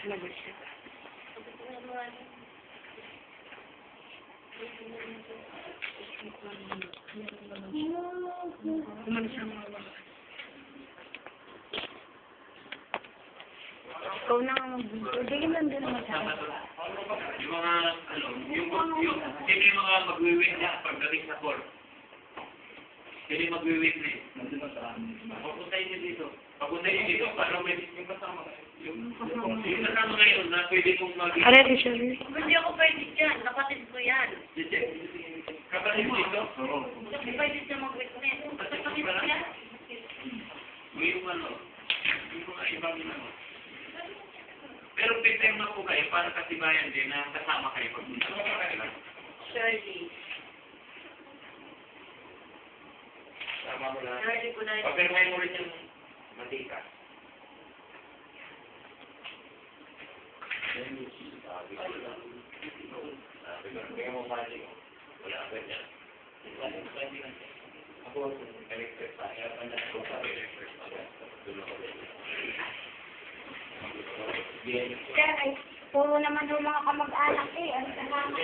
Labas siya. Umalis na mga wala. Ikaw na nga mag-video. Hindi lang din naman sa akin. Yung mga, sino yung mga mag-wiwit na pagdating sa court? Sino yung mag-wiwit na papuntayin niyo dito. Papuntayin niyo dito para may yung kasama. Yung kasama ngayon na pwede mong mag-wiwit. Aray, Sherry. Hindi ako pwede dyan. Kapatid ko yan. Kapatid dito? Oo. Hindi pwede dyan mag-witness. Kapatid ko yan. Yung ano, yung mga ibang ano. Pero pipirma po kayo para katibayan din na kasama kayo pag-punta sa kanila. Shirley. Tama mo lang. Shirley ko na yun. Papirmahin mo rin yung matika. Kaya mo magic. Wala ka ganyan. Ako, electric pa. Kaya pa na ako sa electric pa. Sir, ay, puro naman yung mga kamag-anak eh. Ano sa mga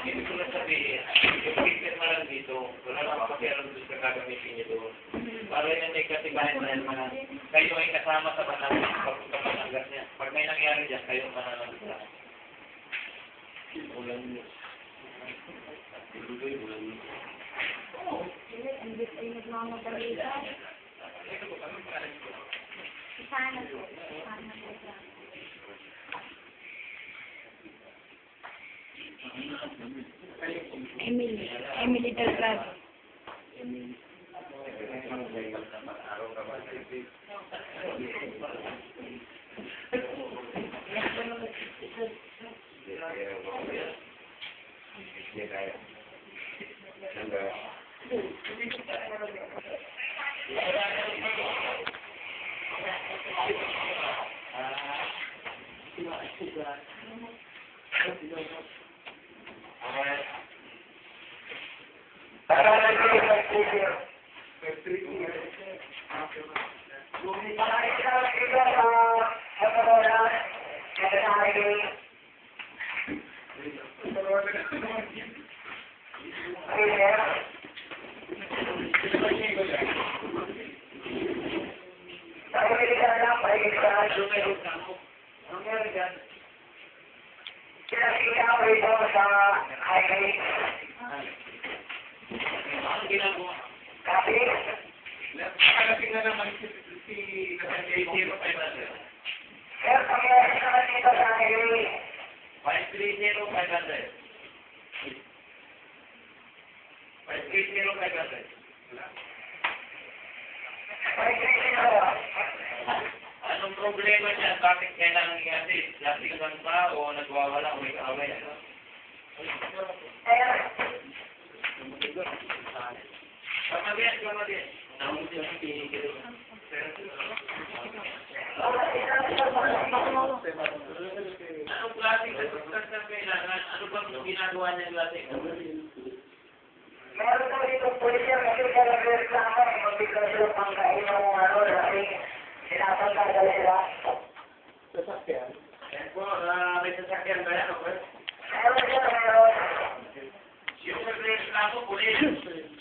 Hindi ko na sabihin, yung pipirma lang dito, wala na pakialam doon sa gagamitin niyo doon. Para yun may katibayan na naman na kayo ay kasama sa Batangas niya. Pag may nangyari dyan, kayo mananagda. Ulan niyo. Ulan niyo. Oo. Ang bit ay nagmamagarita. Sana po. Sana po. Emily Delgado. Ang ginagawa? Nakalapit na naman si 530. 530, 530. Anong problema niya? Bakit kailangan i-assist? Lasing ba o nagwawala o may kaaway? Kamagyan. Anong klaseng assistance ang kailangan? Ano bang ginagawa niya klaseng? Meron po dito pulisya kasi nag-reklamo magbigay sila pangkain ng ano kasi sinasangkagal sila. Sasakyan? Yan po, may sasakyan ba yan? Meron siya, meron. Yung nag-reklamo, pulis.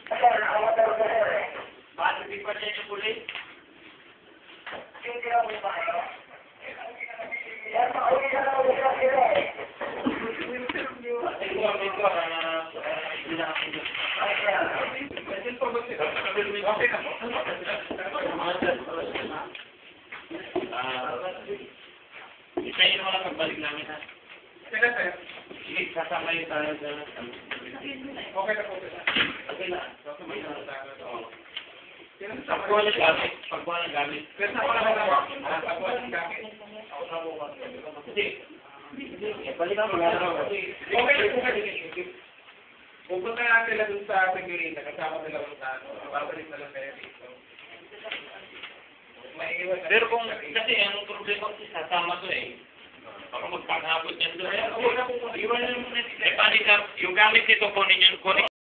Sir, nakamotor ko sir eh. Bakit di pa siya yung pulis? Hindi ako ba kayo? Yan, makulit na lang ulit sila eh. Isa yun wala pagbalik namin ha. Sige sir. Sige, kasama yun tayo sa... Okay na po sir. Okay na. Pagkuha ng gamit. Pagkuha ng gamit. Pero sa wala na lang. Pagkuha ng gamit. Sige. Balikan mo lang. Okay na po sir. Pupunta natin sila dun sa Segurita. Kasama nila kung saan. Babalik na lang kayo dito. Pero kung kasi anong problema kasi sasama to eh. Baka magpanghabot yan doon. Iwan nyo muna. Yung gamit nito kunin